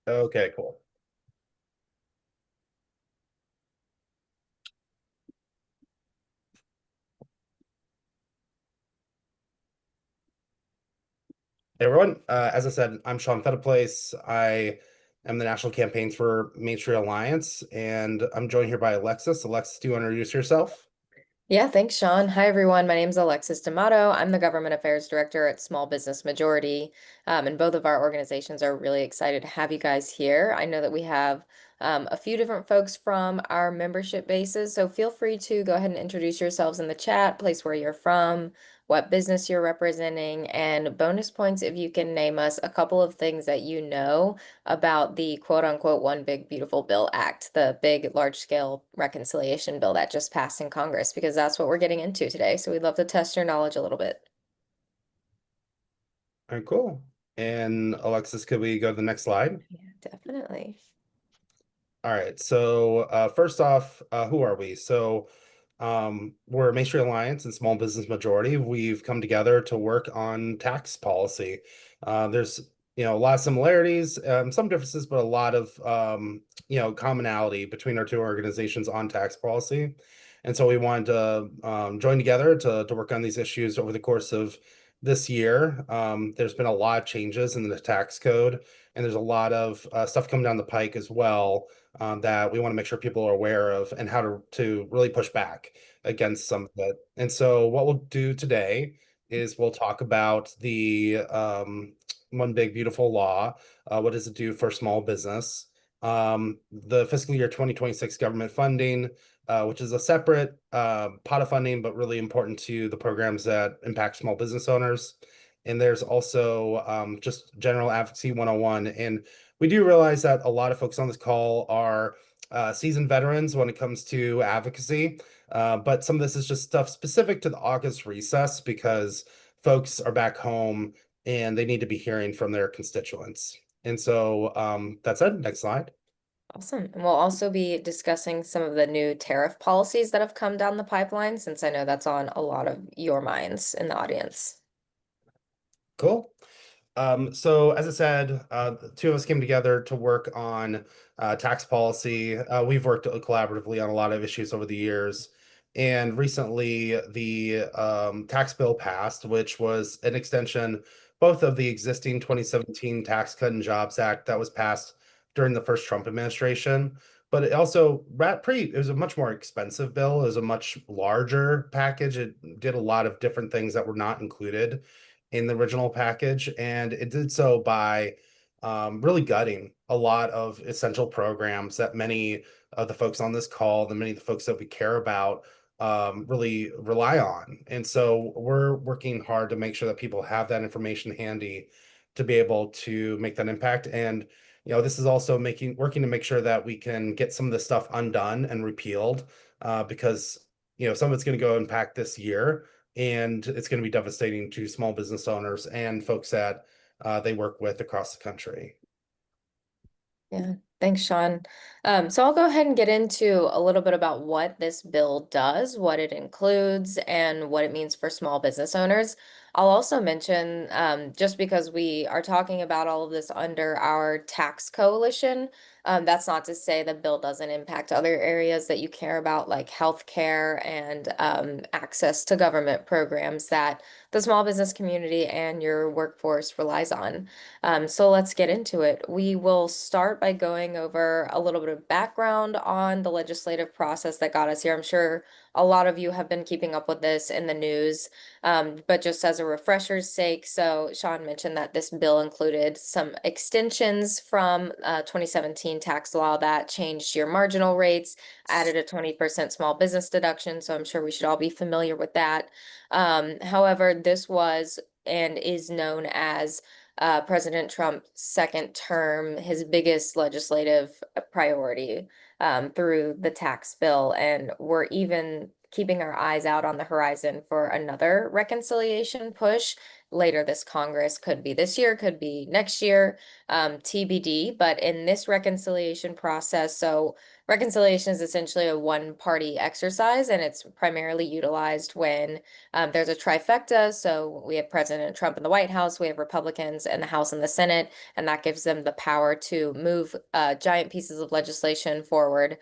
Okay, cool. Hey everyone, as I said, I'm Sean Fettiplace. I am the national campaigns for Main Street Alliance, and I'm joined here by Alexis. Alexis, do you want to introduce yourself? Yeah, thanks, Sean. Hi, everyone. My name is Alexis D'Amato. I'm the Government Affairs Director at Small Business Majority. And both of our organizations are really excited to have you guys here. I know that we have a few different folks from our membership bases, so feel free to go ahead and introduce yourselves in the chat, place where you're from, what business you're representing, and bonus points if you can name us a couple of things that you know about the quote unquote One Big Beautiful Bill Act, the big large scale reconciliation bill that just passed in Congress, because that's what we're getting into today. So we'd love to test your knowledge a little bit. All right, cool. And Alexis, could we go to the next slide? Yeah, definitely. All right. So first off, who are we? We're Main Street Alliance and Small Business Majority. We've come together to work on tax policy. There's a lot of similarities, some differences, but a lot of commonality between our two organizations on tax policy. And so we wanted to join together to work on these issues over the course of this year. There's been a lot of changes in the tax code, and there's a lot of stuff coming down the pike as well that we want to make sure people are aware of and how to really push back against some of it. And so what we'll do today is we'll talk about the one big beautiful law. What does it do for small business? The fiscal year 2026 government funding, which is a separate pot of funding, but really important to the programs that impact small business owners. And there's also just general advocacy 101. And we do realize that a lot of folks on this call are seasoned veterans when it comes to advocacy, but some of this is just stuff specific to the August recess because folks are back home and they need to be hearing from their constituents. And so that's it. Next slide. Awesome. And we'll also be discussing some of the new tariff policies that have come down the pipeline, since I know that's on a lot of your minds in the audience. Cool. So as I said, the two of us came together to work on tax policy. We've worked collaboratively on a lot of issues over the years. And recently, the tax bill passed, which was an extension both of the existing 2017 Tax Cut and Jobs Act that was passed during the first Trump administration. But it also it was a much more expensive bill. It was a much larger package. It did a lot of different things that were not included in the original package, and it did so by really gutting a lot of essential programs that many of the folks on this call, the many of the folks that we care about, really rely on. And so we're working hard to make sure that people have that information handy to be able to make that impact. And this is also working to make sure that we can get some of this stuff undone and repealed, because some of it's going to go impact this year, and it's going to be devastating to small business owners and folks that they work with across the country. Yeah, thanks, Sean. So I'll go ahead and get into a little bit about what this bill does, what it includes, and what it means for small business owners. I'll also mention, just because we are talking about all of this under our tax coalition, that's not to say the bill doesn't impact other areas that you care about, like healthcare and access to government programs that the small business community and your workforce relies on. So let's get into it. We will start by going over a little bit of background on the legislative process that got us here. I'm sure a lot of you have been keeping up with this in the news, but just as a refresher's sake, so Sean mentioned that this bill included some extensions from 2017 tax law that changed your marginal rates, added a 20% small business deduction, so I'm sure we should all be familiar with that. However, this was and is known as President Trump's second term, his biggest legislative priority through the tax bill. And we're even keeping our eyes out on the horizon for another reconciliation push later this Congress, could be this year, could be next year, TBD. But in this reconciliation process, so reconciliation is essentially a one-party exercise, and it's primarily utilized when there's a trifecta. So we have President Trump in the White House, we have Republicans in the House and the Senate, and that gives them the power to move giant pieces of legislation forward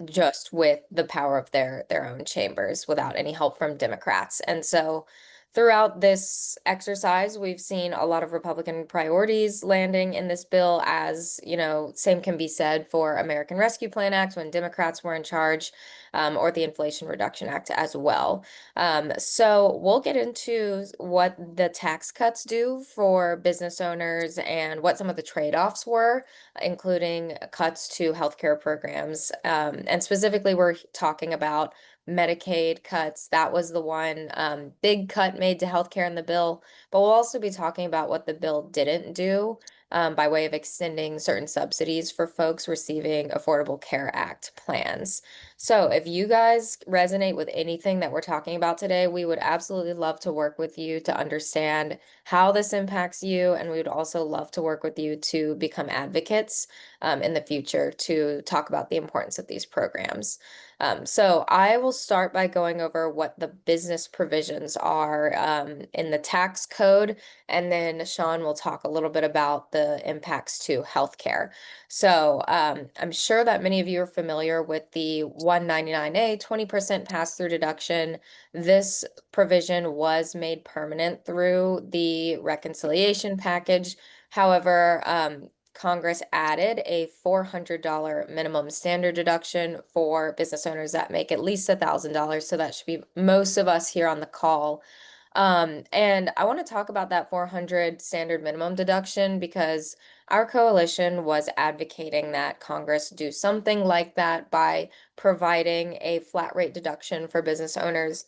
just with the power of their own chambers without any help from Democrats. And so throughout this exercise, we've seen a lot of Republican priorities landing in this bill, as, you know, same can be said for American Rescue Plan Act when Democrats were in charge, or the Inflation Reduction Act as well. So we'll get into what the tax cuts do for business owners and what some of the trade-offs were, including cuts to healthcare programs. And specifically, we're talking about Medicaid cuts. That was the one big cut made to healthcare in the bill. But we'll also be talking about what the bill didn't do by way of extending certain subsidies for folks receiving Affordable Care Act plans. So if you guys resonate with anything that we're talking about today, we would absolutely love to work with you to understand how this impacts you. And we would also love to work with you to become advocates in the future to talk about the importance of these programs. So I will start by going over what the business provisions are in the tax code, and then Sean will talk a little bit about the impacts to healthcare. So I'm sure that many of you are familiar with the 199A 20% pass-through deduction. This provision was made permanent through the reconciliation package. However, Congress added a $400 minimum standard deduction for business owners that make at least $1,000. So that should be most of us here on the call. And I want to talk about that 400 standard minimum deduction because our coalition was advocating that Congress do something like that by providing a flat rate deduction for business owners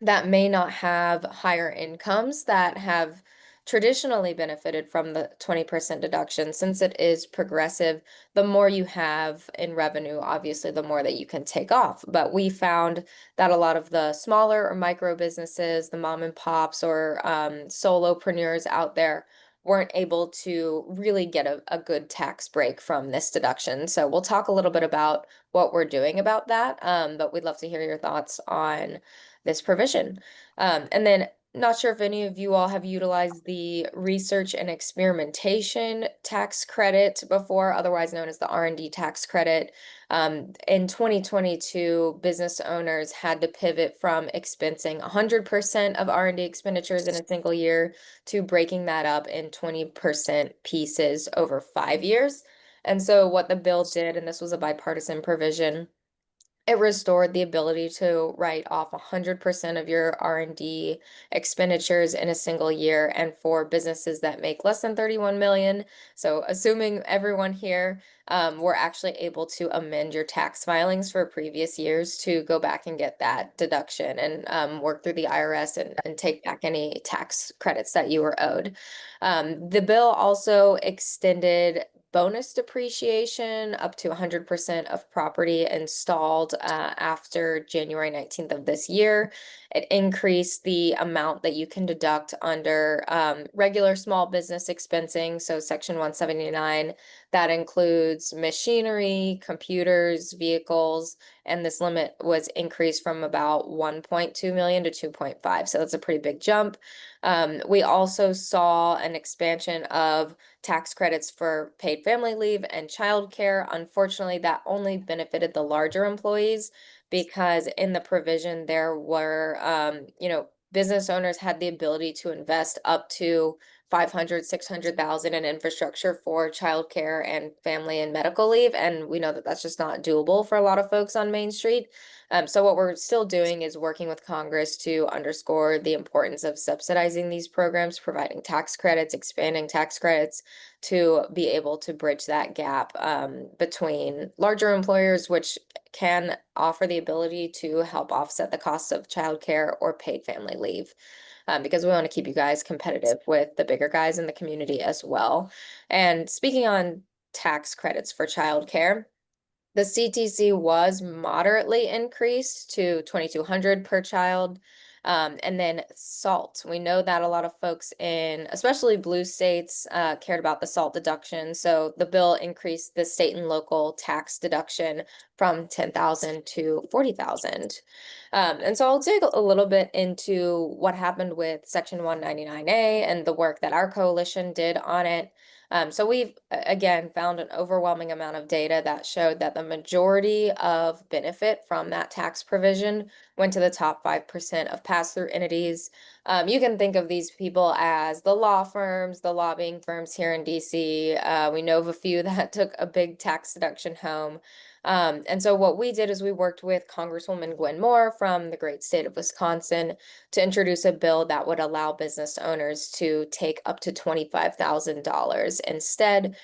that may not have higher incomes that have traditionally benefited from the 20% deduction. Since it is progressive, the more you have in revenue, obviously, the more that you can take off. But we found that a lot of the smaller or micro businesses, the mom and pops or solopreneurs out there, weren't able to really get a good tax break from this deduction. So we'll talk a little bit about what we're doing about that, but we'd love to hear your thoughts on this provision. And then not sure if any of you all have utilized the research and experimentation tax credit before, otherwise known as the R&D tax credit. In 2022, business owners had to pivot from expensing 100% of R&D expenditures in a single year to breaking that up in 20% pieces over 5 years. And so what the bill did, and this was a bipartisan provision, it restored the ability to write off 100% of your R&D expenditures in a single year, and for businesses that make less than 31 million. So assuming everyone here were actually able to amend your tax filings for previous years to go back and get that deduction and work through the IRS and take back any tax credits that you were owed. The bill also extended bonus depreciation up to 100% of property installed after January 19th of this year. It increased the amount that you can deduct under regular small business expensing. So Section 179, that includes machinery, computers, vehicles, and this limit was increased from about 1.2 million to 2.5. So that's a pretty big jump. We also saw an expansion of tax credits for paid family leave and childcare. Unfortunately, that only benefited the larger employees because in the provision there were, business owners had the ability to invest up to 500, 600,000 in infrastructure for childcare and family and medical leave. And we know that that's just not doable for a lot of folks on Main Street. So what we're still doing is working with Congress to underscore the importance of subsidizing these programs, providing tax credits, expanding tax credits to be able to bridge that gap between larger employers, which can offer the ability to help offset the cost of childcare or paid family leave. Because we want to keep you guys competitive with the bigger guys in the community as well. And speaking on tax credits for childcare, the CTC was moderately increased to 2,200 per child. And then salt. We know that a lot of folks in, especially blue states, cared about the salt deduction. So the bill increased the state and local tax deduction from 10,000 to 40,000. And so I'll dig a little bit into what happened with Section 199A and the work that our coalition did on it. So we've again found an overwhelming amount of data that showed that the majority of benefit from that tax provision went to the top 5% of pass-through entities. You can think of these people as the law firms, the lobbying firms here in DC. We know of a few that took a big tax deduction home. And so what we did is we worked with Congresswoman Gwen Moore from the great state of Wisconsin to introduce a bill that would allow business owners to take up to $25,000 instead.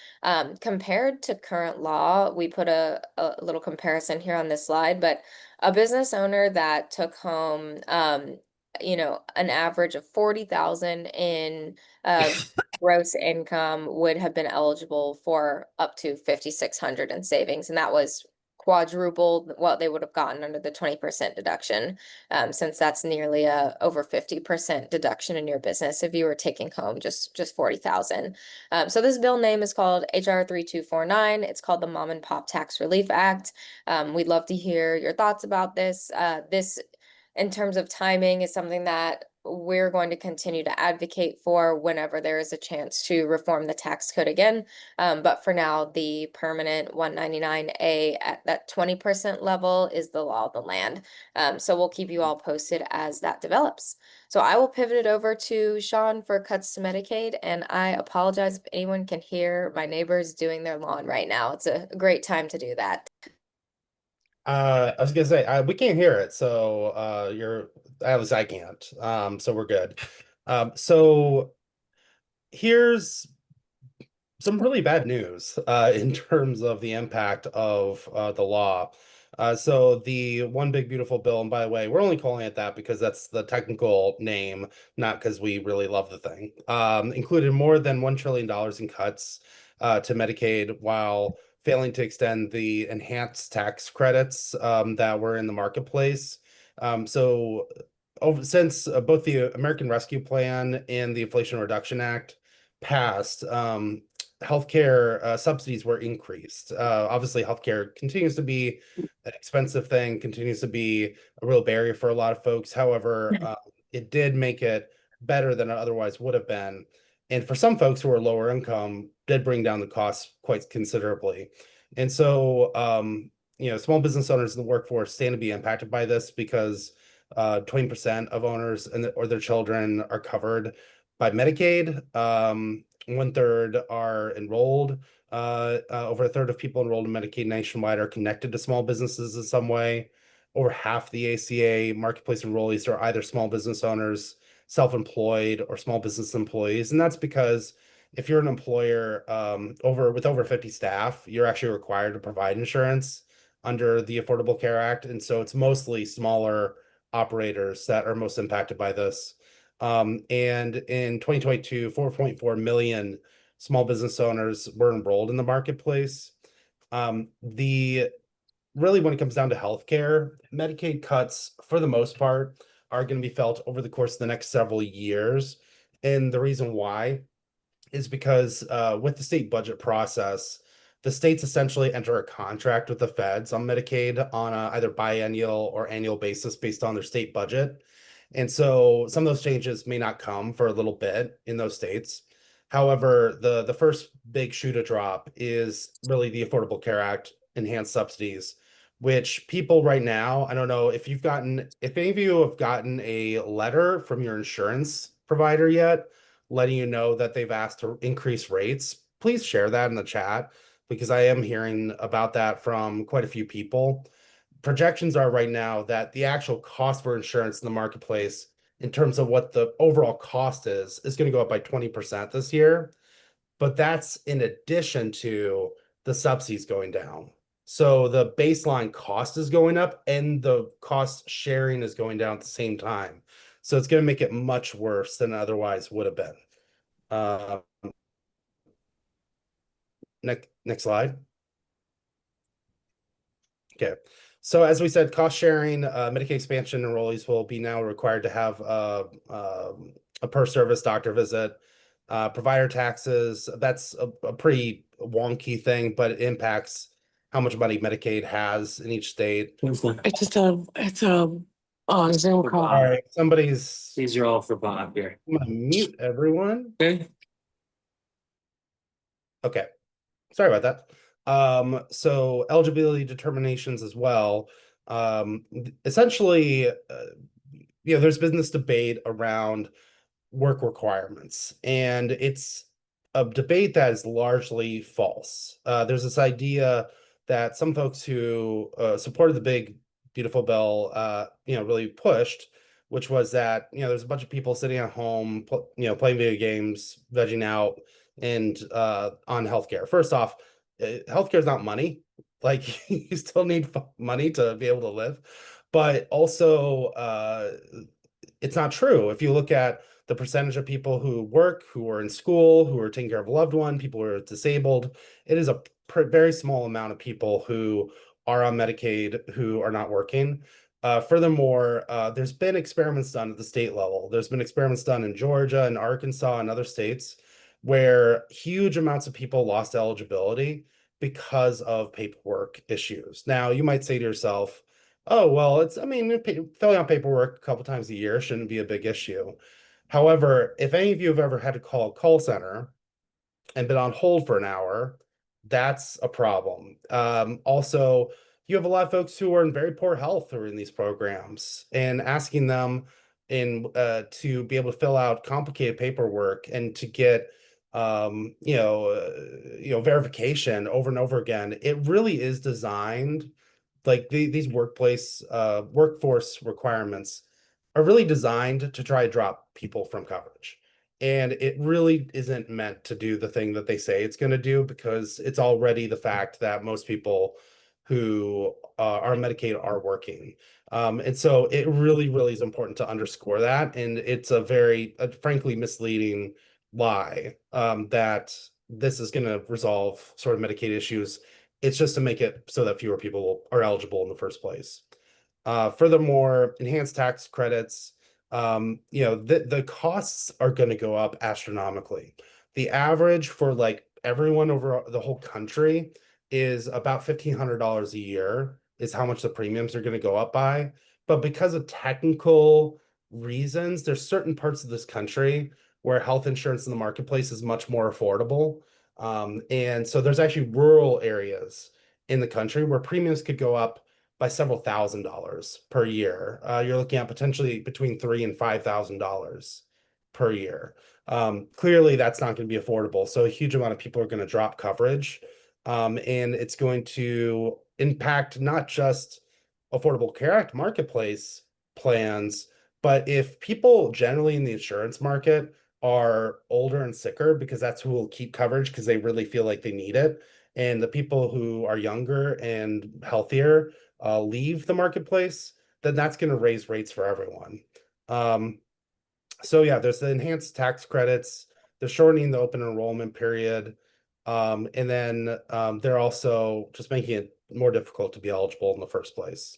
Compared to current law, we put a little comparison here on this slide, but a business owner that took home, an average of 40,000 in uh, gross income would have been eligible for up to 5,600 in savings, and that was quadrupled what they would have gotten under the 20% deduction, since that's nearly a over 50% deduction in your business if you were taking home just 40,000. So this bill name is called HR 3249. It's called the Mom and Pop Tax Relief Act. We'd love to hear your thoughts about this. This, in terms of timing, is something that we're going to continue to advocate for whenever there is a chance to reform the tax code again. But for now, the permanent 199A at that 20% level is the law of the land. So we'll keep you all posted as that develops. So I will pivot it over to Sean for cuts to Medicaid, and I apologize if anyone can hear my neighbors doing their lawn right now. It's a great time to do that. I was gonna say we can't hear it, so you're at least I can't. So we're good. So here's some really bad news in terms of the impact of the law. So the One Big Beautiful Bill, and by the way, we're only calling it that because that's the technical name, not because we really love the thing, included more than $1 trillion in cuts to Medicaid while failing to extend the enhanced tax credits that were in the marketplace. So over since both the American Rescue Plan and the Inflation Reduction Act passed, healthcare subsidies were increased. Obviously, healthcare continues to be an expensive thing, continues to be a real barrier for a lot of folks. However, it did make it better than it otherwise would have been. And for some folks who are lower income, did bring down the costs quite considerably. And so, small business owners in the workforce stand to be impacted by this because 20% of owners or their children are covered by Medicaid. 1/3 are enrolled. Over a third of people enrolled in Medicaid nationwide are connected to small businesses in some way. Over half the ACA marketplace enrollees are either small business owners, self-employed, or small business employees. And that's because if you're an employer with over 50 staff, you're actually required to provide insurance under the Affordable Care Act. And so it's mostly smaller operators that are most impacted by this. And in 2022, 4.4 million small business owners were enrolled in the marketplace. The Really, when it comes down to healthcare, Medicaid cuts, for the most part, are going to be felt over the course of the next several years. And the reason why is because with the state budget process, the states essentially enter a contract with the feds on Medicaid on a either biennial or annual basis based on their state budget. And so some of those changes may not come for a little bit in those states. However, the first big shoe to drop is really the Affordable Care Act enhanced subsidies, which people right now, I don't know if any of you have gotten a letter from your insurance provider yet, letting you know that they've asked to increase rates. Please share that in the chat because I am hearing about that from quite a few people. Projections are right now that the actual cost for insurance in the marketplace, in terms of what the overall cost is going to go up by 20% this year. But that's in addition to the subsidies going down. So the baseline cost is going up and the cost sharing is going down at the same time. So it's going to make it much worse than it otherwise would have been. Uh, next slide. Okay. So as we said, cost sharing, Medicaid expansion enrollees will be now required to have a per service doctor visit. Provider taxes, that's a pretty wonky thing, but it impacts how much money Medicaid has in each state. It's a Zoom All call. right, somebody's, These are all for Bob here. I'm gonna mute everyone. Okay. Okay, sorry about that. So eligibility determinations as well. Essentially, there's been this debate around work requirements, and it's a debate that is largely false. There's this idea that some folks who supported the big, beautiful bill, really pushed, which was that there's a bunch of people sitting at home, playing video games, vegging out, and on healthcare. First off, healthcare is not money. Like you still need money to be able to live, but also it's not true. If you look at the percentage of people who work, who are in school, who are taking care of a loved one, people who are disabled, it is a very small amount of people who are on Medicaid who are not working. Furthermore, there's been experiments done at the state level. There's been experiments done in Georgia and Arkansas and other states where huge amounts of people lost eligibility because of paperwork issues. Now, you might say to yourself, oh, well, I mean, filling out paperwork a couple times a year shouldn't be a big issue. However, if any of you have ever had to call a call center and been on hold for an hour, that's a problem. Also, you have a lot of folks who are in very poor health who are in these programs, and asking them to be able to fill out complicated paperwork and to get verification over and over again. It really is designed like these workforce requirements are really designed to try to drop people from coverage. And it really isn't meant to do the thing that they say it's going to do, because it's already the fact that most people who are on Medicaid are working. And so it really, really is important to underscore that. And it's a very, frankly, misleading lie that this is going to resolve sort of Medicaid issues. It's just to make it so that fewer people are eligible in the first place. Furthermore, enhanced tax credits, the costs are going to go up astronomically. The average for like everyone over the whole country is about $1,500 a year is how much the premiums are going to go up by. But because of technical reasons, there's certain parts of this country where health insurance in the marketplace is much more affordable. And so there's actually rural areas in the country where premiums could go up by several $1,000s per year. You're looking at potentially between $3,000 and $5,000 per year. Clearly, that's not going to be affordable. So a huge amount of people are going to drop coverage, and it's going to impact not just Affordable Care Act marketplace plans, but if people generally in the insurance market are older and sicker, because that's who will keep coverage because they really feel like they need it, and the people who are younger and healthier leave the marketplace, then that's going to raise rates for everyone. Um, so yeah, there's the enhanced tax credits. They're shortening the open enrollment period. And then they're also just making it more difficult to be eligible in the first place.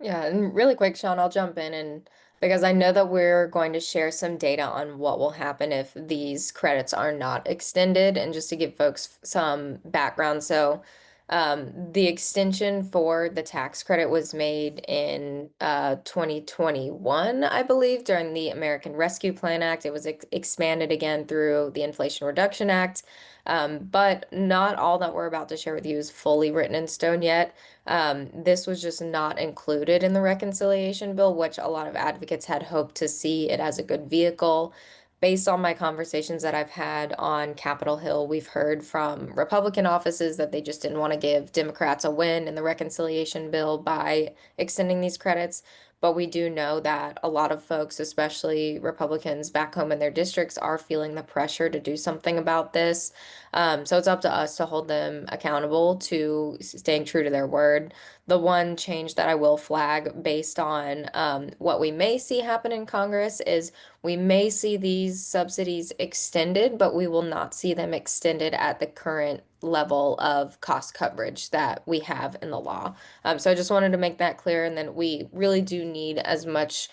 Yeah, and really quick, Sean, I'll jump in and because I know that we're going to share some data on what will happen if these credits are not extended, and just to give folks some background. So, the extension for the tax credit was made in 2021, I believe, during the American Rescue Plan Act. It was expanded again through the Inflation Reduction Act. But not all that we're about to share with you is fully written in stone yet. This was just not included in the reconciliation bill, which a lot of advocates had hoped to see it as a good vehicle. Based on my conversations that I've had on Capitol Hill, we've heard from Republican offices that they just didn't want to give Democrats a win in the reconciliation bill by extending these credits. But we do know that a lot of folks, especially Republicans back home in their districts, are feeling the pressure to do something about this. So it's up to us to hold them accountable to staying true to their word. The one change that I will flag based on what we may see happen in Congress is we may see these subsidies extended, but we will not see them extended at the current level of cost coverage that we have in the law. So I just wanted to make that clear, and then we really do need as much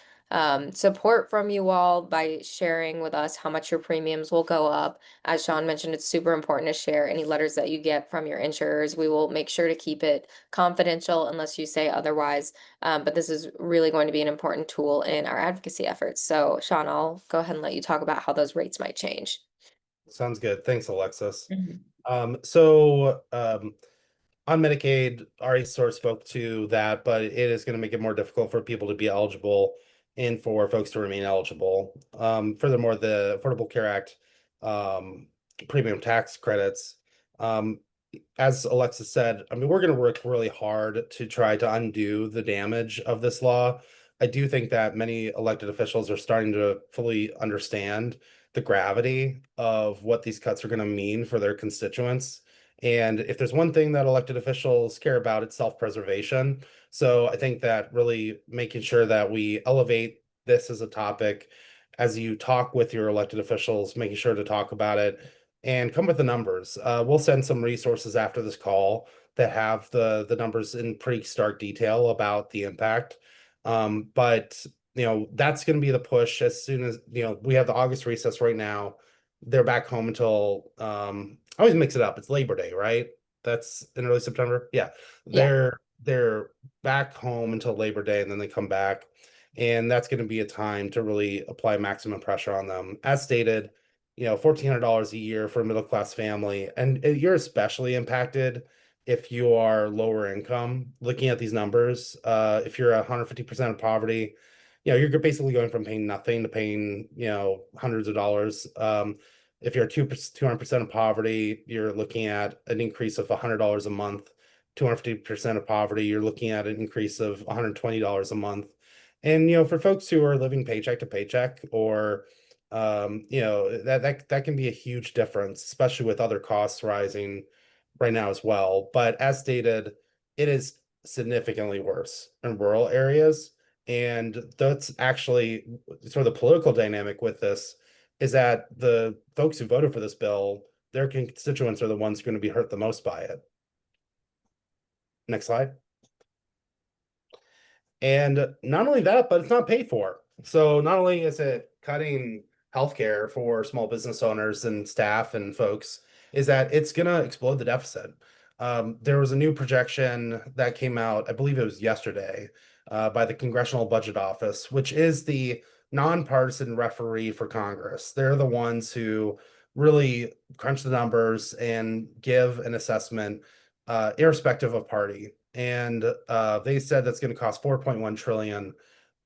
support from you all by sharing with us how much your premiums will go up. As Sean mentioned, it's super important to share any letters that you get from your insurers. We will make sure to keep it confidential unless you say otherwise. But this is really going to be an important tool in our advocacy efforts. So, Sean, I'll go ahead and let you talk about how those rates might change. Sounds good. Thanks, Alexis. Mhm. On Medicaid, already sort of spoke to that, but it is going to make it more difficult for people to be eligible and for folks to remain eligible. Furthermore, the Affordable Care Act premium tax credits, um, as Alexis said, I mean, we're going to work really hard to try to undo the damage of this law. I do think that many elected officials are starting to fully understand the gravity of what these cuts are going to mean for their constituents. And if there's one thing that elected officials care about, it's self-preservation. So I think that really making sure that we elevate this as a topic as you talk with your elected officials, making sure to talk about it and come with the numbers. We'll send some resources after this call that have the numbers in pretty stark detail about the impact. But that's going to be the push as soon as we have the August recess right now. They're back home until I always mix it up. It's Labor Day, right? That's in early September. Yeah. Yeah. They're back home until Labor Day and then they come back. And that's going to be a time to really apply maximum pressure on them. As stated, $1,400 a year for a middle class family, and you're especially impacted if you are lower income. Looking at these numbers, if you're 150% of poverty, you're basically going from paying nothing to paying hundreds of dollars. If you're 200% of poverty, you're looking at an increase of $100 a month. 250% of poverty, you're looking at an increase of $120 a month. And for folks who are living paycheck to paycheck, or that can be a huge difference, especially with other costs rising right now as well. But as stated, it is significantly worse in rural areas. And that's actually sort of the political dynamic with this, is that the folks who voted for this bill, their constituents are the ones going to be hurt the most by it. Next slide. And not only that, but it's not paid for. So not only is it cutting healthcare for small business owners and staff and folks, is that it's going to explode the deficit. There was a new projection that came out, I believe it was yesterday, by the Congressional Budget Office, which is the nonpartisan referee for Congress. They're the ones who really crunch the numbers and give an assessment, irrespective of party. And they said that's going to cost 4.1 trillion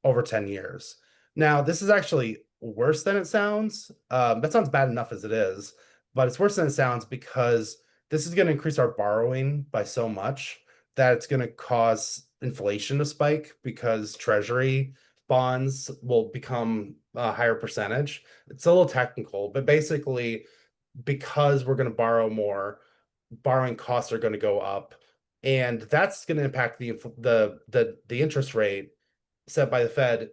over 10 years. Now, this is actually worse than it sounds. That sounds bad enough as it is, but it's worse than it sounds because this is going to increase our borrowing by so much that it's going to cause inflation to spike because treasury bonds will become a higher percentage. It's a little technical, but basically, because we're going to borrow more, borrowing costs are going to go up, and that's going to impact the interest rate set by the Fed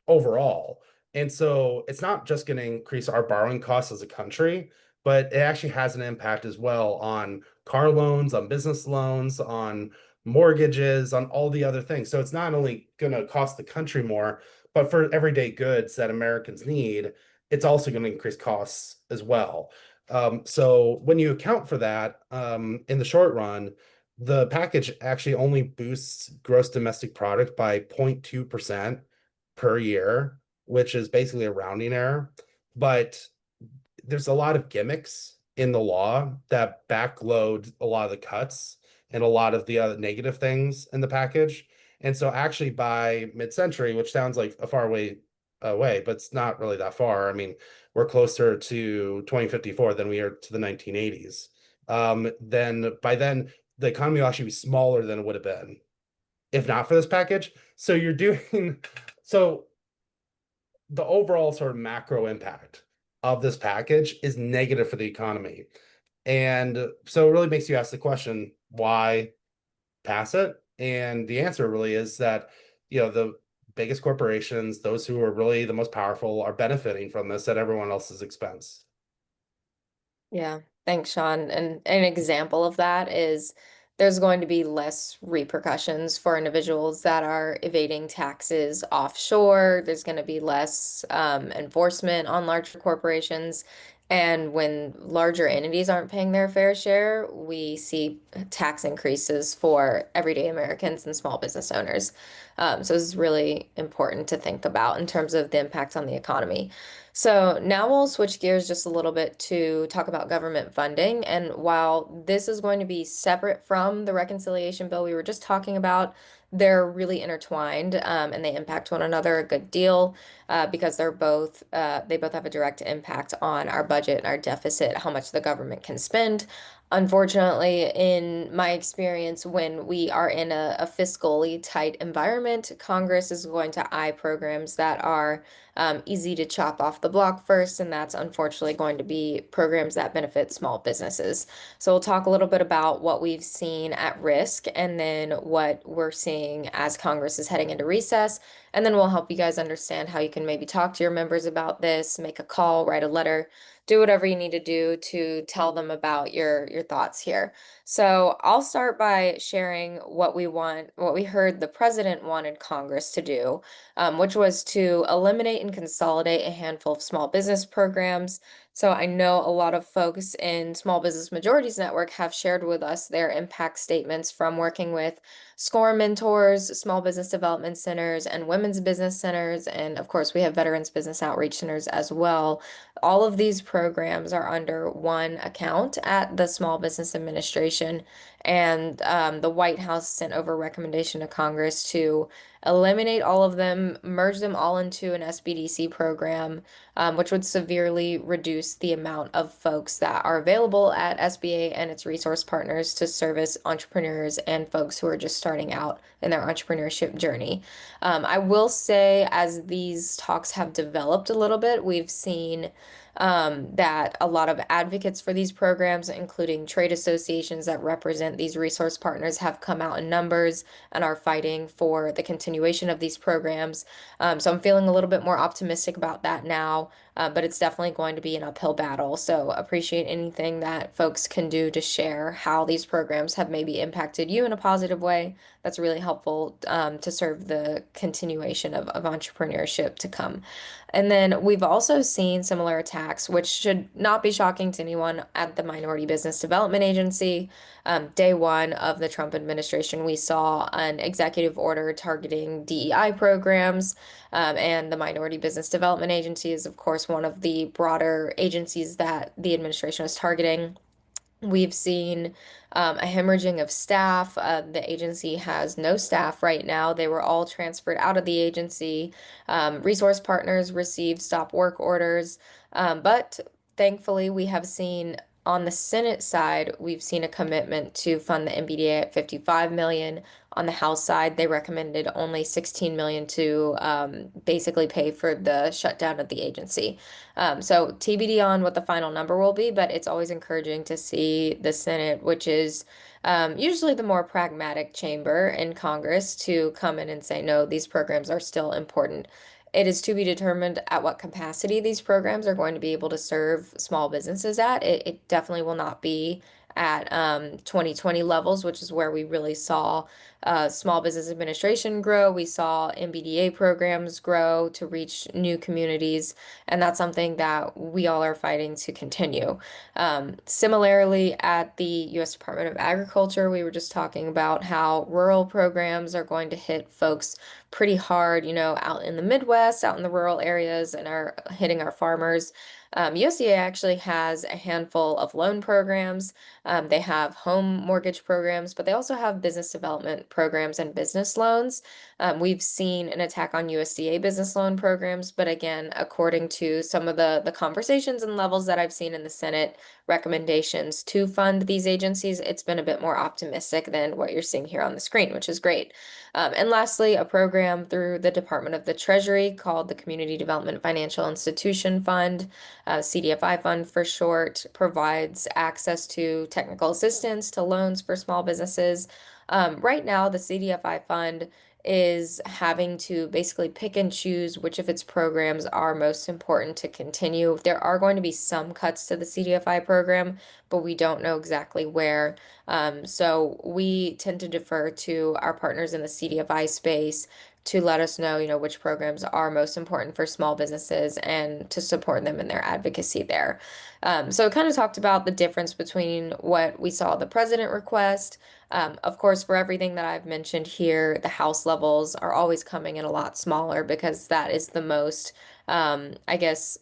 overall. And so it's not just going to increase our borrowing costs as a country, but it actually has an impact as well on car loans, on business loans, on mortgages, on all the other things. So it's not only going to cost the country more, but for everyday goods that Americans need, it's also going to increase costs as well. So when you account for that, in the short run, the package actually only boosts gross domestic product by 0.2% per year, which is basically a rounding error. But there's a lot of gimmicks in the law that backload a lot of the cuts and a lot of the other negative things in the package. And so actually by mid-century, which sounds like a far way away, but it's not really that far. I mean, we're closer to 2054 than we are to the 1980s. Then by then, the economy will actually be smaller than it would have been if not for this package. So you're doing so the overall sort of macro impact of this package is negative for the economy. And so it really makes you ask the question, why pass it? And the answer really is that, the biggest corporations, those who are really the most powerful, are benefiting from this at everyone else's expense. Yeah. Thanks, Sean. And an example of that is there's going to be less repercussions for individuals that are evading taxes offshore. There's going to be less enforcement on larger corporations. And when larger entities aren't paying their fair share, we see tax increases for everyday Americans and small business owners. So this is really important to think about in terms of the impact on the economy. So now we'll switch gears just a little bit to talk about government funding. And while this is going to be separate from the reconciliation bill we were just talking about, they're really intertwined, and they impact one another a good deal because they both have a direct impact on our budget and our deficit, how much the government can spend. Unfortunately, in my experience, when we are in a fiscally tight environment, Congress is going to eye programs that are easy to chop off the block first, and that's unfortunately going to be programs that benefit small businesses. So we'll talk a little bit about what we've seen at risk and then what we're seeing as Congress is heading into recess. And then we'll help you guys understand how you can maybe talk to your members about this, make a call, write a letter, do whatever you need to do to tell them about your thoughts here. So I'll start by sharing what we heard the president wanted Congress to do, which was to eliminate and consolidate a handful of small business programs. So I know a lot of folks in Small Business Majorities Network have shared with us their impact statements from working with SCORE mentors, small business development centers, and women's business centers. And of course, we have veterans business outreach centers as well. All of these programs are under one account at the Small Business Administration. And the White House sent over a recommendation to Congress to eliminate all of them, merge them all into an SBDC program, which would severely reduce the amount of folks that are available at SBA and its resource partners to service entrepreneurs and folks who are just starting out in their entrepreneurship journey. I will say, as these talks have developed a little bit, we've seen that a lot of advocates for these programs, including trade associations that represent these resource partners, have come out in numbers and are fighting for the continuation of these programs. So I'm feeling a little bit more optimistic about that now, but it's definitely going to be an uphill battle. So appreciate anything that folks can do to share how these programs have maybe impacted you in a positive way. That's really helpful to serve the continuation of entrepreneurship to come. And then we've also seen similar attacks, which should not be shocking to anyone at the Minority Business Development Agency. Day one of the Trump administration, we saw an executive order targeting DEI programs, and the Minority Business Development Agency is, of course, one of the broader agencies that the administration was targeting. We've seen a hemorrhaging of staff. The agency has no staff right now. They were all transferred out of the agency. Resource partners received stop work orders. But thankfully, we have seen on the Senate side, we've seen a commitment to fund the MBDA at 55 million. On the House side, they recommended only 16 million to basically pay for the shutdown of the agency. So TBD on what the final number will be, but it's always encouraging to see the Senate, which is usually the more pragmatic chamber in Congress, to come in and say, no, these programs are still important. It is to be determined at what capacity these programs are going to be able to serve small businesses at. It definitely will not be at 2020 levels, which is where we really saw Small Business Administration grow. We saw MBDA programs grow to reach new communities, and that's something that we all are fighting to continue. Similarly, at the U.S. Department of Agriculture, we were just talking about how rural programs are going to hit folks pretty hard, out in the Midwest, out in the rural areas, and are hitting our farmers. USDA actually has a handful of loan programs. They have home mortgage programs, but they also have business development programs and business loans. We've seen an attack on USDA business loan programs, but again, according to some of the conversations and levels that I've seen in the Senate recommendations to fund these agencies, it's been a bit more optimistic than what you're seeing here on the screen, which is great. And lastly, a program through the Department of the Treasury called the Community Development Financial Institution Fund, CDFI fund for short, provides access to technical assistance to loans for small businesses. Right now, the CDFI fund is having to basically pick and choose which of its programs are most important to continue. There are going to be some cuts to the CDFI program, but we don't know exactly where. So we tend to defer to our partners in the CDFI space to let us know, which programs are most important for small businesses and to support them in their advocacy there. So it kind of talked about the difference between what we saw the president request. Of course, for everything that I've mentioned here, the House levels are always coming in a lot smaller because that is the most, I guess,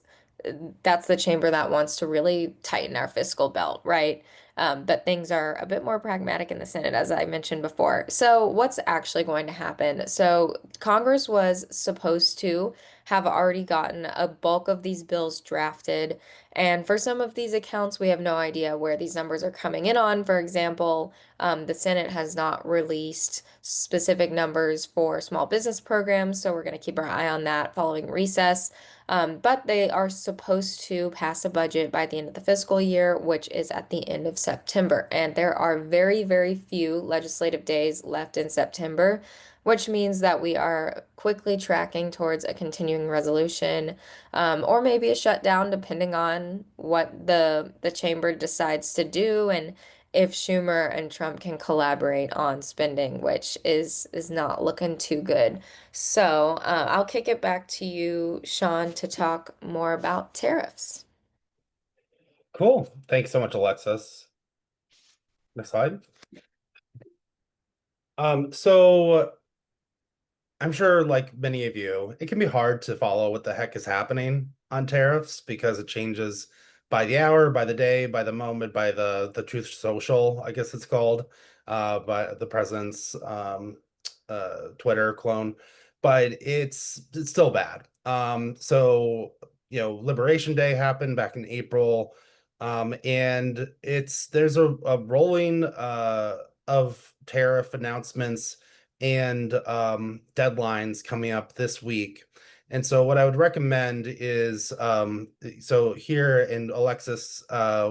that's the chamber that wants to really tighten our fiscal belt, right? But things are a bit more pragmatic in the Senate, as I mentioned before. So, what's actually going to happen? So, Congress was supposed to have already gotten a bulk of these bills drafted. And for some of these accounts, we have no idea where these numbers are coming in on. For example, the Senate has not released specific numbers for small business programs, so we're going to keep our eye on that following recess. But they are supposed to pass a budget by the end of the fiscal year, which is at the end of September. And there are very, very few legislative days left in September, which means that we are quickly tracking towards a continuing resolution, or maybe a shutdown, depending on what the chamber decides to do and if Schumer and Trump can collaborate on spending, which is not looking too good. So, I'll kick it back to you, Sean, to talk more about tariffs. Cool. Thanks so much, Alexis. Next slide. So I'm sure, like many of you, it can be hard to follow what the heck is happening on tariffs because it changes by the hour, by the day, by the moment, by the Truth Social, I guess it's called, by the president's Twitter clone. But it's still bad. So Liberation Day happened back in April, and there's a rolling of tariff announcements and deadlines coming up this week. And so what I would recommend is so here, and Alexis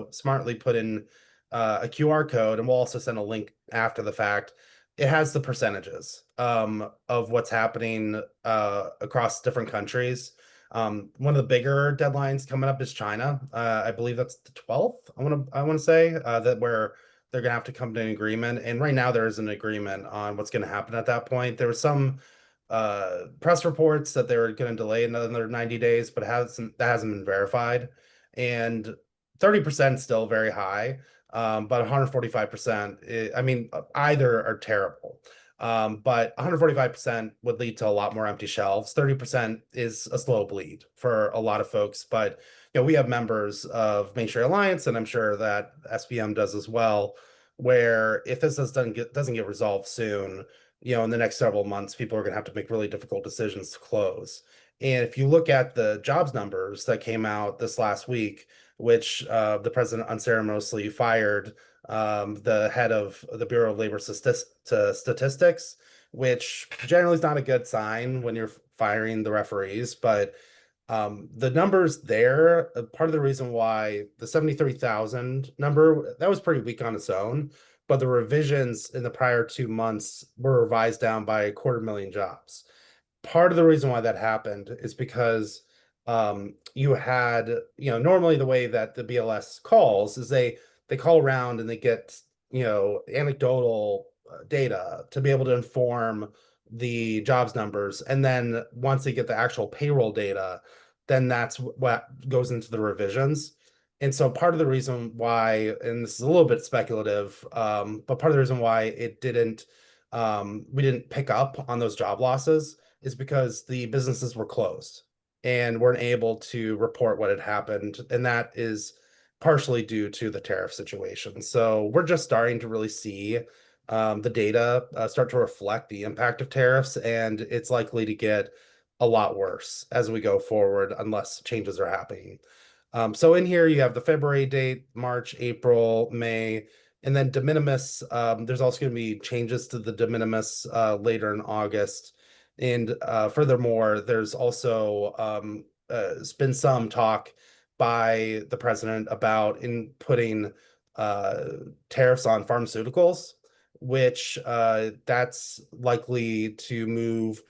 smartly put in a QR code, and we'll also send a link after the fact. It has the percentages of what's happening across different countries. One of the bigger deadlines coming up is China. I believe that's the 12th. I want to say that where they're gonna have to come to an agreement. And right now there is an agreement on what's gonna happen at that point. There was some press reports that they were gonna delay another 90 days, but that hasn't been verified. And 30% still very high. But 145%, I mean, either are terrible. But 145% would lead to a lot more empty shelves. 30% is a slow bleed for a lot of folks, but we have members of Main Street Alliance, and I'm sure that SBM does as well, where if this doesn't get resolved soon, in the next several months, people are going to have to make really difficult decisions to close. And if you look at the jobs numbers that came out this last week, which the president unceremoniously fired the head of the Bureau of Labor Statistics, which generally is not a good sign when you're firing the referees, but the numbers there, part of the reason why the 73,000 number, that was pretty weak on its own, but the revisions in the prior 2 months were revised down by 250,000 jobs. Part of the reason why that happened is because you had, normally the way that the BLS calls is they call around and they get, anecdotal data to be able to inform the jobs numbers. And then once they get the actual payroll data, then that's what goes into the revisions. And so part of the reason why, and this is a little bit speculative, but part of the reason why we didn't pick up on those job losses is because the businesses were closed and weren't able to report what had happened. And that is partially due to the tariff situation. So we're just starting to really see the data start to reflect the impact of tariffs, and it's likely to get a lot worse as we go forward unless changes are happening. So in here you have the February date, March, April, May, and then de minimis. There's also going to be changes to the de minimis later in August. And furthermore, there's also been some talk by the president about putting tariffs on pharmaceuticals, which that's likely to move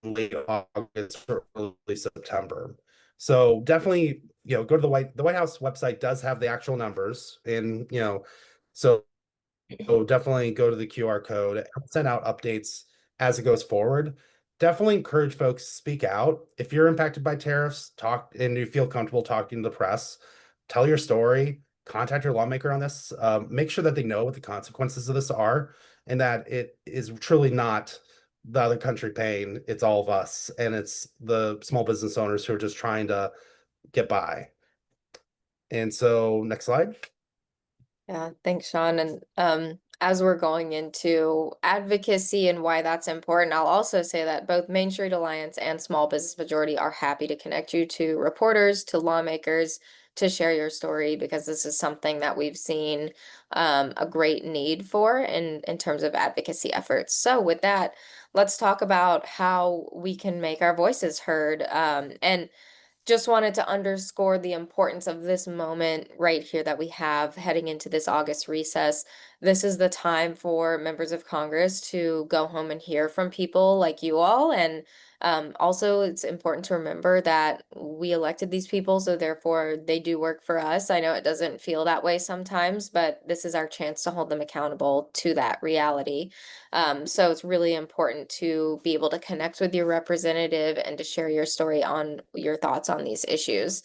late August or early September. So definitely, go to the White House website does have the actual numbers, and so definitely go to the QR code, send out updates as it goes forward. Definitely encourage folks to speak out. If you're impacted by tariffs, talk and you feel comfortable talking to the press, tell your story, contact your lawmaker on this. Make sure that they know what the consequences of this are and that it is truly not the other country paying, it's all of us, and it's the small business owners who are just trying to get by. And so, next slide. Yeah, thanks, Sean. And as we're going into advocacy and why that's important, I'll also say that both Main Street Alliance and Small Business Majority are happy to connect you to reporters, to lawmakers, to share your story, because this is something that we've seen a great need for in terms of advocacy efforts. So with that, let's talk about how we can make our voices heard. And just wanted to underscore the importance of this moment right here that we have heading into this August recess. This is the time for members of Congress to go home and hear from people like you all. And also, it's important to remember that we elected these people, so therefore they do work for us. I know it doesn't feel that way sometimes, but this is our chance to hold them accountable to that reality. So it's really important to be able to connect with your representative and to share your story on your thoughts on these issues.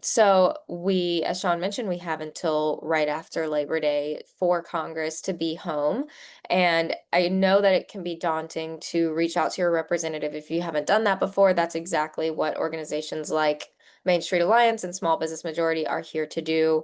So we, as Sean mentioned, we have until right after Labor Day for Congress to be home. And I know that it can be daunting to reach out to your representative if you haven't done that before. That's exactly what organizations like Main Street Alliance and Small Business Majority are here to do.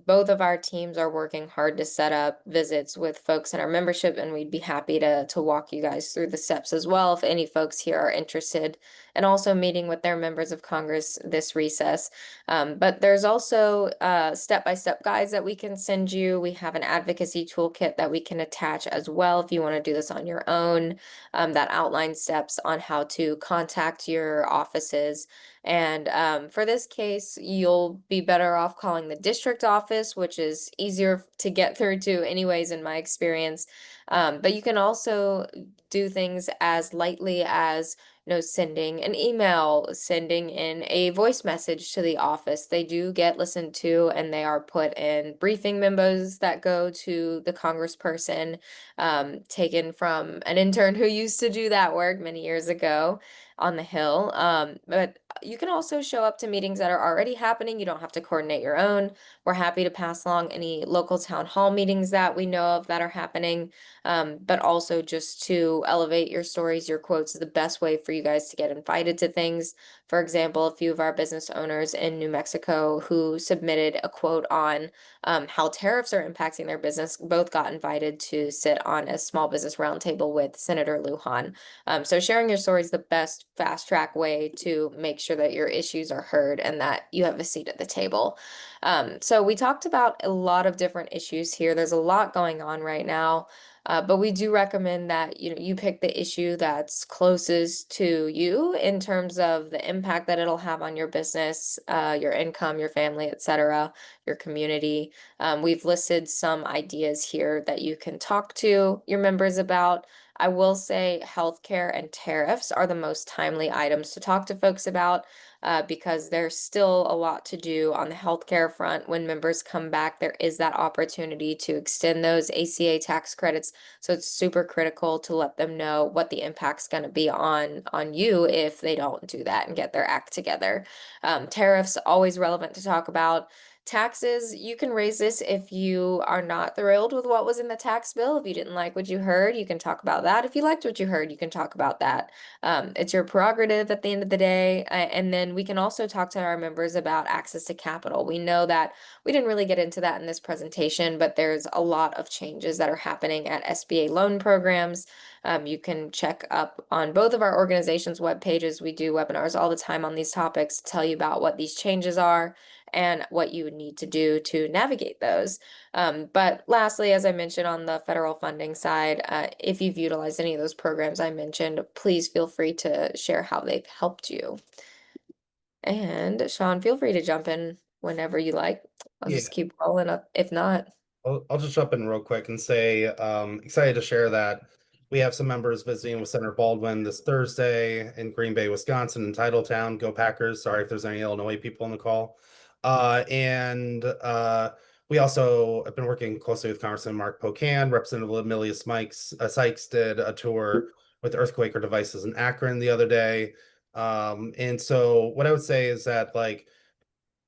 Both of our teams are working hard to set up visits with folks in our membership, and we'd be happy to walk you guys through the steps as well if any folks here are interested, and also meeting with their members of Congress this recess. But there's also step-by-step guides that we can send you. We have an advocacy toolkit that we can attach as well if you want to do this on your own, that outlines steps on how to contact your offices. And for this case, you'll be better off calling the district office, which is easier to get through to anyways, in my experience. But you can also do things as lightly as sending an email, sending in a voice message to the office. They do get listened to, and they are put in briefing memos that go to the congressperson, taken from an intern who used to do that work many years ago on the Hill. But you can also show up to meetings that are already happening. You don't have to coordinate your own. We're happy to pass along any local town hall meetings that we know of that are happening, but also just to elevate your stories, your quotes is the best way for you guys to get invited to things. For example, a few of our business owners in New Mexico who submitted a quote on how tariffs are impacting their business both got invited to sit on a small business roundtable with Senator Lujan. So sharing your story is the best fast track way to make sure that your issues are heard and that you have a seat at the table. So we talked about a lot of different issues here. There's a lot going on right now. But we do recommend that you pick the issue that's closest to you in terms of the impact that it'll have on your business, your income, your family, etc., your community. We've listed some ideas here that you can talk to your members about. I will say healthcare and tariffs are the most timely items to talk to folks about, because there's still a lot to do on the healthcare front. When members come back, there is that opportunity to extend those ACA tax credits. So it's super critical to let them know what the impact's going to be on you if they don't do that and get their act together. Tariffs, always relevant to talk about. Taxes, you can raise this if you are not thrilled with what was in the tax bill. If you didn't like what you heard, you can talk about that. If you liked what you heard, you can talk about that. It's your prerogative at the end of the day. And then we can also talk to our members about access to capital. We know that we didn't really get into that in this presentation, but there's a lot of changes that are happening at SBA loan programs. You can check up on both of our organizations' web pages. We do webinars all the time on these topics to tell you about what these changes are and what you would need to do to navigate those. But lastly, as I mentioned on the federal funding side, if you've utilized any of those programs I mentioned, please feel free to share how they've helped you. And Sean, feel free to jump in whenever you like. I'll Yeah. just keep rolling up if not. I'll just jump in real quick and say, excited to share that we have some members visiting with Senator Baldwin this Thursday in Green Bay, Wisconsin, in Titletown. Go Packers. Sorry if there's any Illinois people on the call. And we also have been working closely with Congressman Mark Pocan. Representative Amelia Sykes did a tour with earthquaker devices in Akron the other day. And so what I would say is that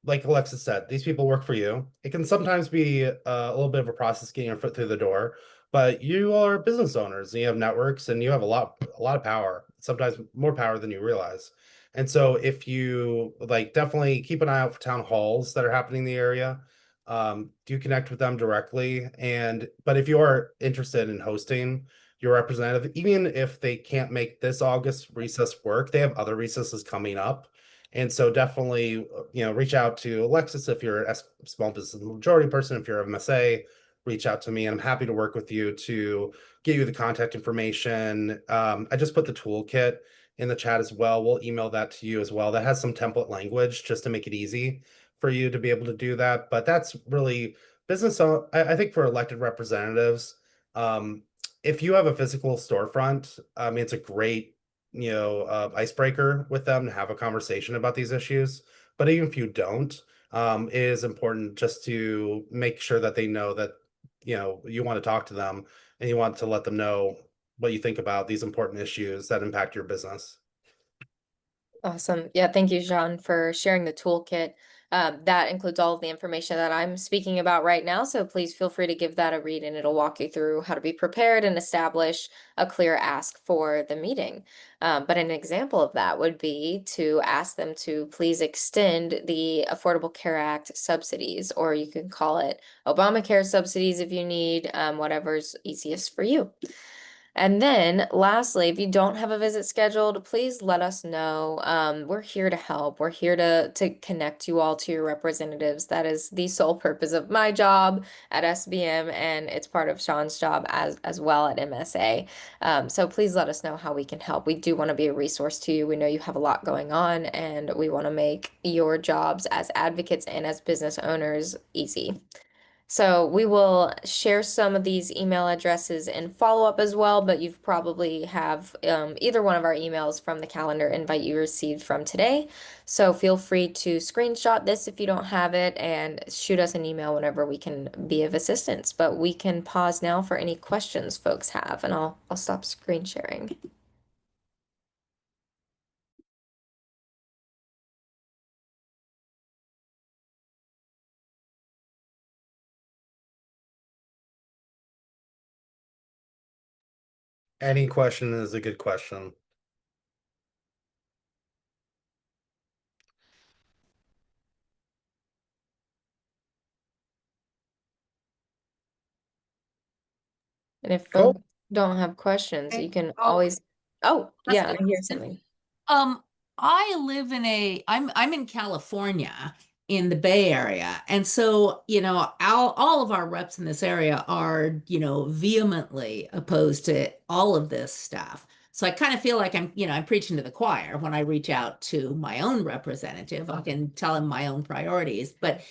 like Alexis said, these people work for you. It can sometimes be a little bit of a process getting your foot through the door, but you are business owners and you have networks and you have a lot of power, sometimes more power than you realize. And so if you like, definitely keep an eye out for town halls that are happening in the area. Do connect with them directly. But if you are interested in hosting your representative, even if they can't make this August recess work, they have other recesses coming up. And so definitely, reach out to Alexis if you're a small business majority person. If you're a MSA, reach out to me, and I'm happy to work with you to get you the contact information. I just put the toolkit in the chat as well. We'll email that to you as well. That has some template language just to make it easy for you to be able to do that. But that's really business. I think for elected representatives, um, if you have a physical storefront, I mean, it's a great icebreaker with them to have a conversation about these issues. But even if you don't, it is important just to make sure that they know that you want to talk to them and you want to let them know what you think about these important issues that impact your business. Awesome. Yeah, thank you, Sean, for sharing the toolkit. That includes all of the information that I'm speaking about right now. So please feel free to give that a read and it'll walk you through how to be prepared and establish a clear ask for the meeting. But an example of that would be to ask them to please extend the Affordable Care Act subsidies, or you can call it Obamacare subsidies if you need, whatever's easiest for you. And then lastly, if you don't have a visit scheduled, please let us know. We're here to help. We're here to connect you all to your representatives. That is the sole purpose of my job at SBM, and it's part of Sean's job as well at MSA. So please let us know how we can help. We do want to be a resource to you. We know you have a lot going on, and we want to make your jobs as advocates and as business owners easy. So we will share some of these email addresses in follow-up as well, but you've probably have either one of our emails from the calendar invite you received from today. So feel free to screenshot this if you don't have it and shoot us an email whenever we can be of assistance. But we can pause now for any questions folks have, and I'll stop screen sharing. Any question is a good question. And if Cool. folks don't have questions, you can Oh, always, oh, that's yeah, a I good hear question. something. I live in I'm in California in the Bay Area. And so, all of our reps in this area are, vehemently opposed to all of this stuff. So I kind of feel like I'm preaching to the choir when I reach out to my own representative. I can tell him my own priorities. But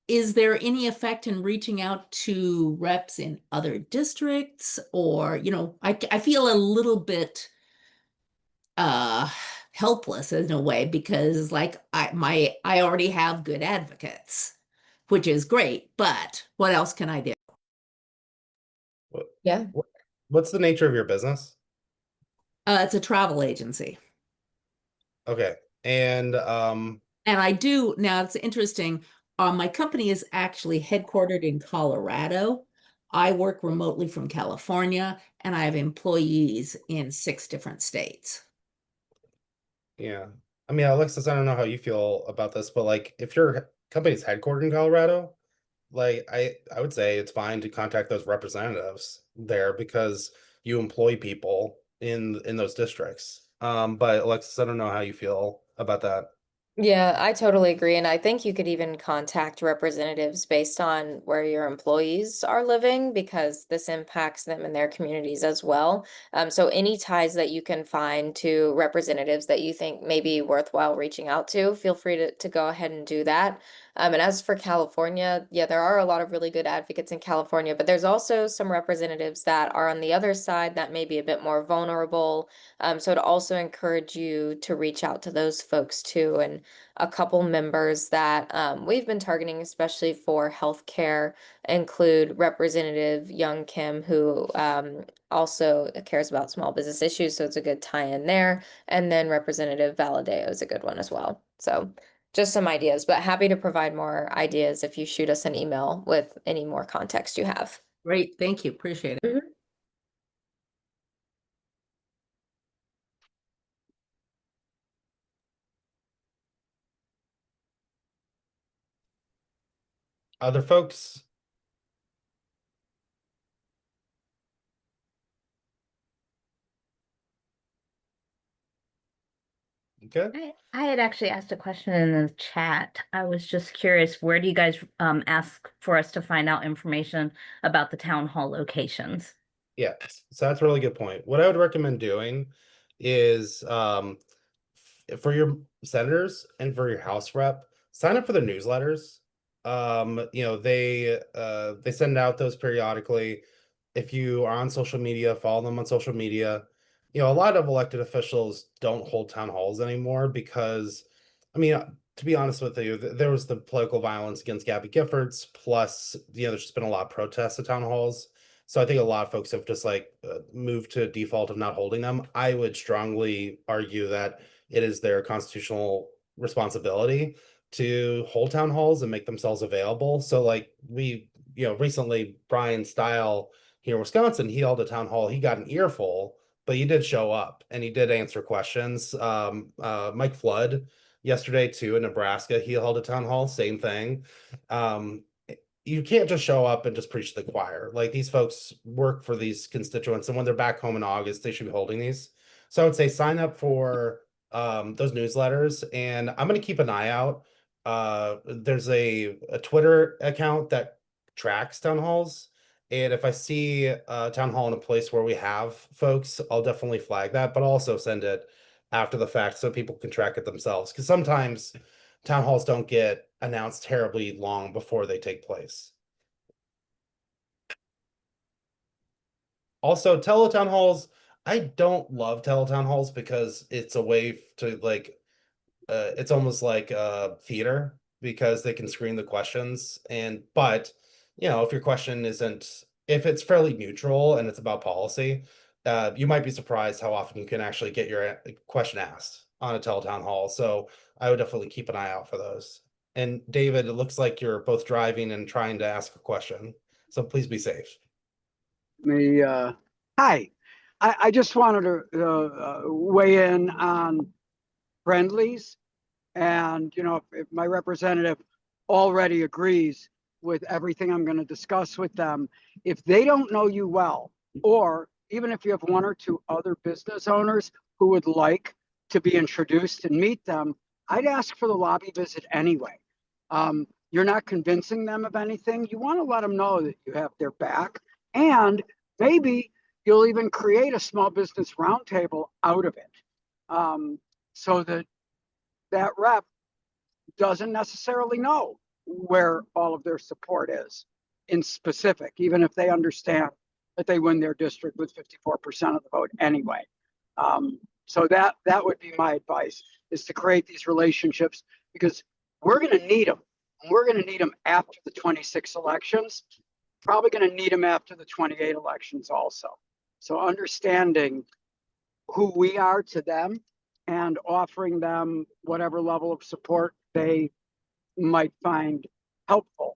is there any effect in reaching out to reps in other districts? Or, I feel a little bit uh helpless in a way because like I already have good advocates, which is great, but what else can I do? What, Yeah. what's the nature of your business? It's a travel agency. Okay. And And I do now, it's interesting. My company is actually headquartered in Colorado. I work remotely from California, and I have employees in 6 different states. yeah. I mean, Alexis, I don't know how you feel about this, but like if your company's headquartered in Colorado, like I would say it's fine to contact those representatives there because you employ people in those districts. But Alexis, I don't know how you feel about that. Yeah, I totally agree. And I think you could even contact representatives based on where your employees are living because this impacts them in their communities as well. So any ties that you can find to representatives that you think may be worthwhile reaching out to, feel free to go ahead and do that. And as for California, yeah, there are a lot of really good advocates in California, but there's also some representatives that are on the other side that may be a bit more vulnerable. So to also encourage you to reach out to those folks too. And a couple members that we've been targeting, especially for healthcare, include Representative Young Kim, who also cares about small business issues, so it's a good tie-in there. And then Representative Valadeo is a good one as well. So just some ideas, but happy to provide more ideas if you shoot us an email with any more context you have. Great, thank you, appreciate it. Mhm. Other folks? Okay. I had actually asked a question in the chat. I was just curious, where do you guys ask for us to find out information about the town hall locations? Yeah, so that's a really good point. What I would recommend doing is for your senators and for your House rep, sign up for the newsletters. They send out those periodically. If you are on social media, follow them on social media. A lot of elected officials don't hold town halls anymore because, to be honest with you, there was the political violence against Gabby Giffords, plus, there's just been a lot of protests at town halls. So I think a lot of folks have just moved to default of not holding them. I would strongly argue that it is their constitutional responsibility to hold town halls and make themselves available. So recently Brian Style here in Wisconsin, he held a town hall, he got an earful, but he did show up and he did answer questions. Mike Flood yesterday too in Nebraska, he held a town hall, same thing. Um, you can't just show up and just preach to the choir. Like these folks work for these constituents, and when they're back home in August, they should be holding these. So I would say sign up for those newsletters, and I'm going to keep an eye out. There's a Twitter account that tracks town halls, and if I see a town hall in a place where we have folks, I'll definitely flag that, but I'll also send it after the fact so people can track it themselves. Because sometimes town halls don't get announced terribly long before they take place. Also, teletown halls, I don't love teletown halls because it's a way to it's almost like theater because they can screen the questions but if your question isn't if it's fairly neutral and it's about policy, you might be surprised how often you can actually get your question asked on a teletown hall. So I would definitely keep an eye out for those. And David, it looks like you're both driving and trying to ask a question, so please be safe. Hi. I just wanted to weigh in on friendlies. And, if my representative already agrees with everything I'm going to discuss with them, if they don't know you well, or even if you have one or two other business owners who would like to be introduced and meet them, I'd ask for the lobby visit anyway. You're not convincing them of anything. You want to let them know that you have their back, and maybe you'll even create a small business roundtable out of it, so that that rep doesn't necessarily know where all of their support is in specific, even if they understand that they win their district with 54% of the vote anyway. So that would be my advice, is to create these relationships, because we're going to need them. We're going to need them after the 26 elections, probably going to need them after the 28 elections also. So understanding who we are to them and offering them whatever level of support they might find helpful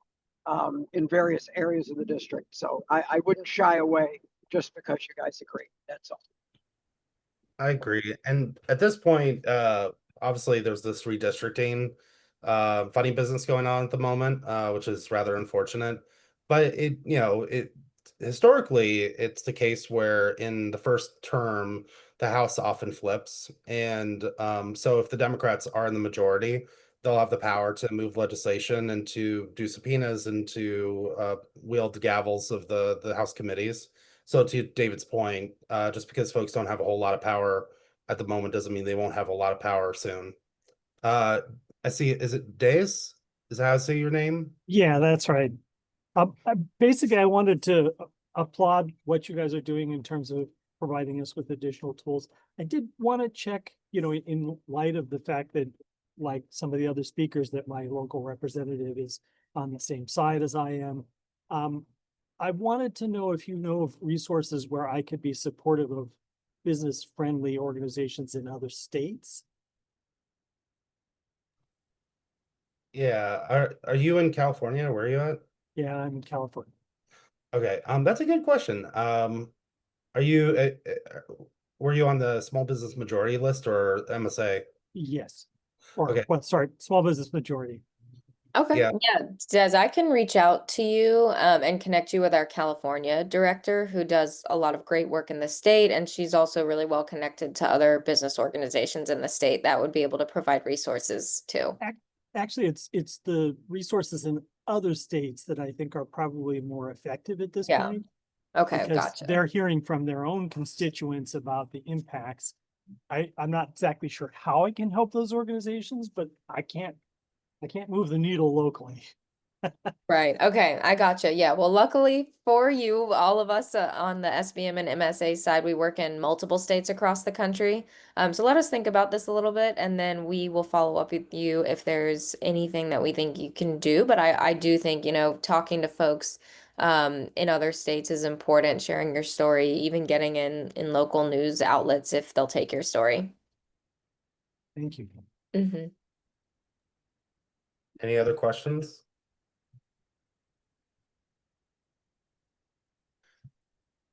in various areas of the district. So I wouldn't shy away just because you guys agree. That's all. I agree. And at this point, obviously there's this redistricting funny business going on at the moment, which is rather unfortunate. But it historically, it's the case where in the first term, the House often flips. And so if the Democrats are in the majority, they'll have the power to move legislation and to do subpoenas and to wield the gavels of the House committees. So to David's point, just because folks don't have a whole lot of power at the moment doesn't mean they won't have a lot of power soon. Uh, I see. Is it Days? Is that how I say your name? Yeah, that's right. Basically, I wanted to applaud what you guys are doing in terms of providing us with additional tools. I did want to check, in light of the fact that, like some of the other speakers, that my local representative is on the same side as I am. I wanted to know if you know of resources where I could be supportive of business-friendly organizations in other states. Yeah. Are you in California? Where are you at? Yeah, I'm in California. Okay. That's a good question. Are you were you on the small business majority list or MSA? Yes. Or, Okay. well, sorry, small business majority. Okay, Yeah. yeah, Des, I can reach out to you and connect you with our California director who does a lot of great work in the state, and she's also really well connected to other business organizations in the state that would be able to provide resources too. Actually, it's the resources in other states that I think are probably more effective at this Yeah. point. Okay, Because gotcha. they're hearing from their own constituents about the impacts. I'm not exactly sure how I can help those organizations, but I can't move the needle locally. Right. Okay. I gotcha. Yeah. Well, luckily for you, all of us on the SBM and MSA side, we work in multiple states across the country. So let us think about this a little bit, and then we will follow up with you if there's anything that we think you can do. But I do think, talking to folks in other states is important, sharing your story, even getting in local news outlets if they'll take your story. Thank you. Mm-hmm. Any other questions?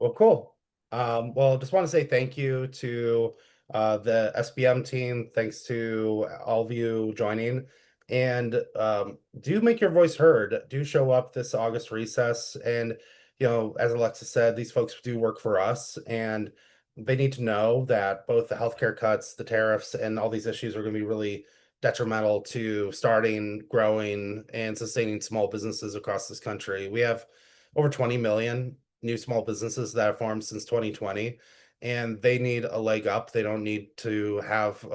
Well, cool. Well, just want to say thank you to the SBM team. Thanks to all of you joining. And do make your voice heard. Do show up this August recess. And, as Alexa said, these folks do work for us. And they need to know that both the healthcare cuts, the tariffs, and all these issues are going to be really detrimental to starting, growing, and sustaining small businesses across this country. We have over 20 million new small businesses that have formed since 2020, and they need a leg up. They don't need to have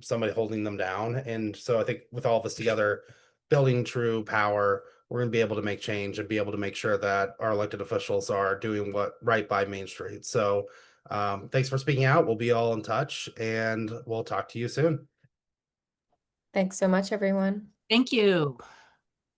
somebody holding them down. And so I think with all of us together, building true power, we're going to be able to make change and be able to make sure that our elected officials are doing what right by Main Street. So thanks for speaking out. We'll be all in touch, and we'll talk to you soon. Thanks so much, everyone. Thank you.